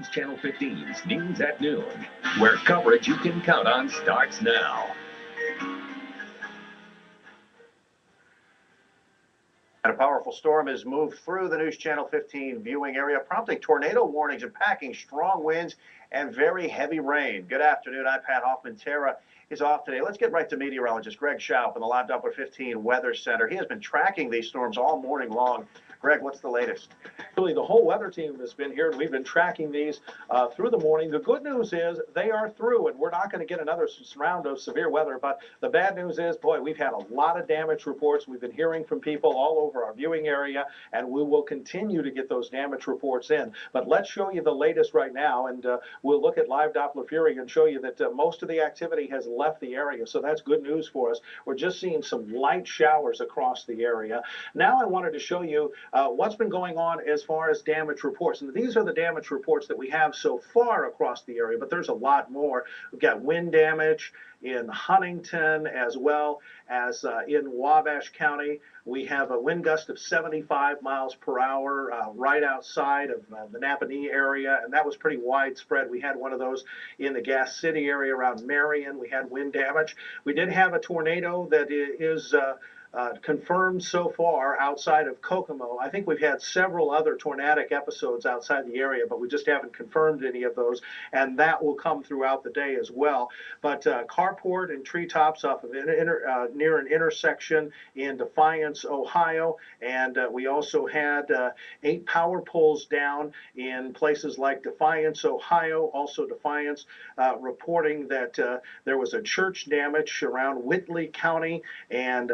News Channel 15's News at Noon, where coverage you can count on starts now. And a powerful storm has moved through the News Channel 15 viewing area, prompting tornado warnings and packing strong winds and very heavy rain. Good afternoon. I'm Pat Hoffman. Tara is off today. Let's get right to meteorologist Greg Schaub in the Live Doppler 15 Weather Center. He has been tracking these storms all morning long. Greg, what's the latest? Really, the whole weather team has been here, and we've been tracking these through the morning. The good news is they are through, and we're not going to get another round of severe weather. But the bad news is, boy, we've had a lot of damage reports. We've been hearing from people all over our viewing area, and we will continue to get those damage reports in. But let's show you the latest right now, and we'll look at live Doppler Fury and show you that most of the activity has left the area. So that's good news for us. We're just seeing some light showers across the area. Now I wanted to show you what's been going on as far as damage reports. And these are the damage reports that we have so far across the area, but there's a lot more. We've got wind damage in Huntington as well as in Wabash County. We have a wind gust of 75 miles per hour right outside of the Napanee area, and that was pretty widespread. We had one of those in the Gas City area around Marion. We had wind damage. We did have a tornado that is confirmed so far outside of Kokomo. I think we've had several other tornadic episodes outside the area, but we just haven't confirmed any of those, and that will come throughout the day as well. But carport and treetops off of near an intersection in Defiance, Ohio, and we also had 8 power poles down in places like Defiance, Ohio. Also Defiance reporting that there was a church damage around Whitley County and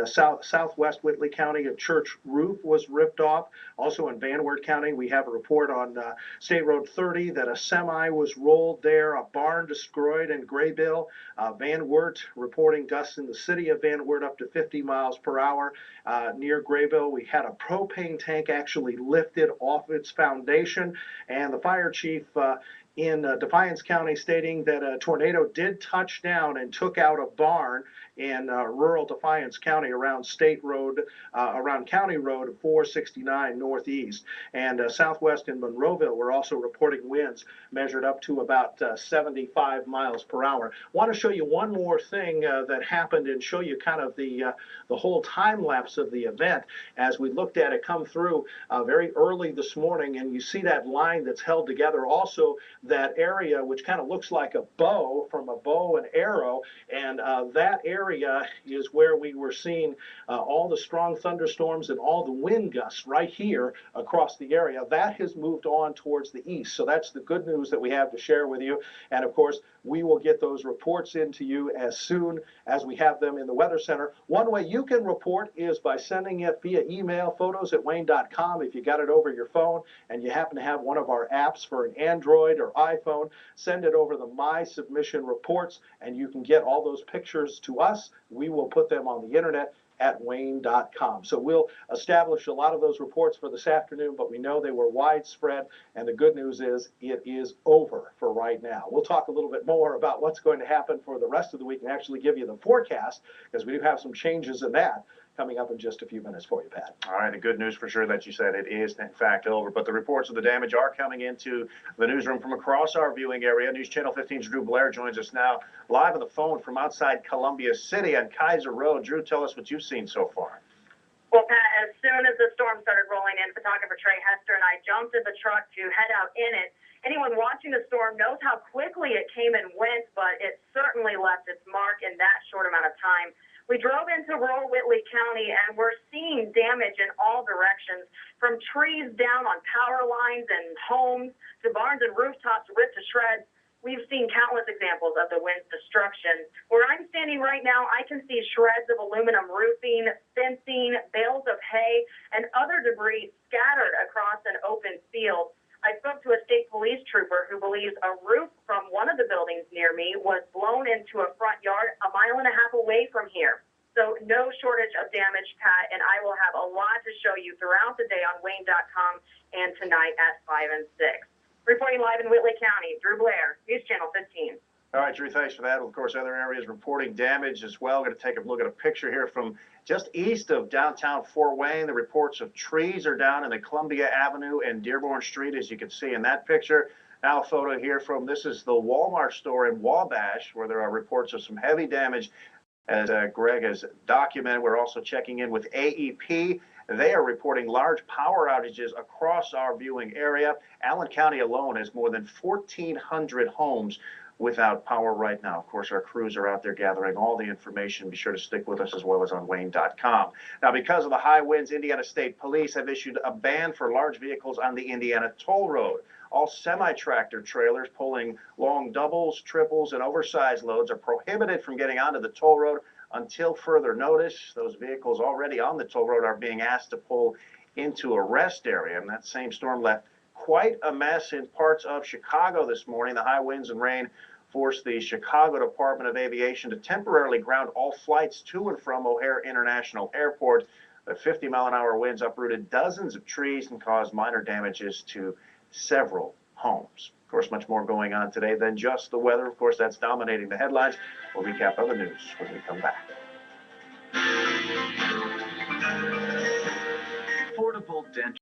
southwest Whitley County. A church roof was ripped off. Also in Van Wert County, we have a report on State Road 30 that a semi was rolled there, a barn destroyed in Graybill. Van Wert reporting gusts in the city of Van Wert up to 50 miles per hour. Near Graybill, we had a propane tank actually lifted off its foundation, and the fire chief in Defiance County stating that a tornado did touch down and took out a barn in rural Defiance County around State Road, around County Road 469 Northeast. And southwest in Monroeville, we're also reporting winds measured up to about 75 miles per hour. Want to show you one more thing that happened and show you kind of the whole time lapse of the event as we looked at it come through very early this morning. And you see that line that's held together. Also, that area which kind of looks like a bow from a bow and arrow, and that area is where we were seeing all the strong thunderstorms and all the wind gusts right here across the area. That has moved on towards the east, so that's the good news that we have to share with you. And of course, we will get those reports into you as soon as we have them in the Weather Center. One way you can report is by sending it via email, photos@wane.com. If you got it over your phone and you happen to have one of our apps for an Android or iPhone, send it over the My Submission Reports, and you can get all those pictures to us. We will put them on the internet at WANE.com. So we'll establish a lot of those reports for this afternoon, but we know they were widespread, and the good news is it is over for right now. We'll talk a little bit more about what's going to happen for the rest of the week and actually give you the forecast, because we do have some changes in that coming up in just a few minutes for you, Pat. All right, the good news for sure that you said it is in fact over, but the reports of the damage are coming into the newsroom from across our viewing area. News Channel 15's Drew Blair joins us now live on the phone from outside Columbia City on Kaiser Road. Drew, tell us what you've seen so far. Well, Pat, as soon as the storm started rolling in, photographer Trey Hester and I jumped in the truck to head out in it. Anyone watching the storm knows how quickly it came and went, but it certainly left its mark in that short amount of time. We drove into rural Whitley County, and we're seeing damage in all directions, from trees down on power lines and homes to barns and rooftops ripped to shreds. We've seen countless examples of the wind's destruction. Where I'm standing right now, I can see shreds of aluminum roofing, fencing, bales of hay, and other debris scattered across an open field. I spoke to a state police trooper who believes a roof from one of the buildings near me was blown into a front yard 1.5 miles away from here. So no shortage of damage, Pat, and I will have a lot to show you throughout the day on WANE.com and tonight at 5 and 6. Reporting live in Whitley County, Drew Blair, News Channel 15. All right, Drew, thanks for that. Of course, other areas reporting damage as well. We're going to take a look at a picture here from just east of downtown Fort Wayne. The reports of trees are down in the Columbia Avenue and Dearborn Street, as you can see in that picture. Now a photo here from, this is the Walmart store in Wabash, where there are reports of some heavy damage, as Greg has documented. We're also checking in with AEP. They are reporting large power outages across our viewing area. Allen County alone has more than 1,400 homes without power right now. Of course, our crews are out there gathering all the information. Be sure to stick with us, as well as on WANE.com. Now, because of the high winds, Indiana State Police have issued a ban for large vehicles on the Indiana Toll Road. All semi-tractor trailers pulling long doubles, triples, and oversized loads are prohibited from getting onto the toll road until further notice. Those vehicles already on the toll road are being asked to pull into a rest area. And that same storm left quite a mess in parts of Chicago this morning. The high winds and rain forced the Chicago Department of Aviation to temporarily ground all flights to and from O'Hare International Airport. The 50-mile-an-hour winds uprooted dozens of trees and caused minor damages to several homes. Of course, much more going on today than just the weather. Of course, that's dominating the headlines. We'll recap other news when we come back. Affordable dental.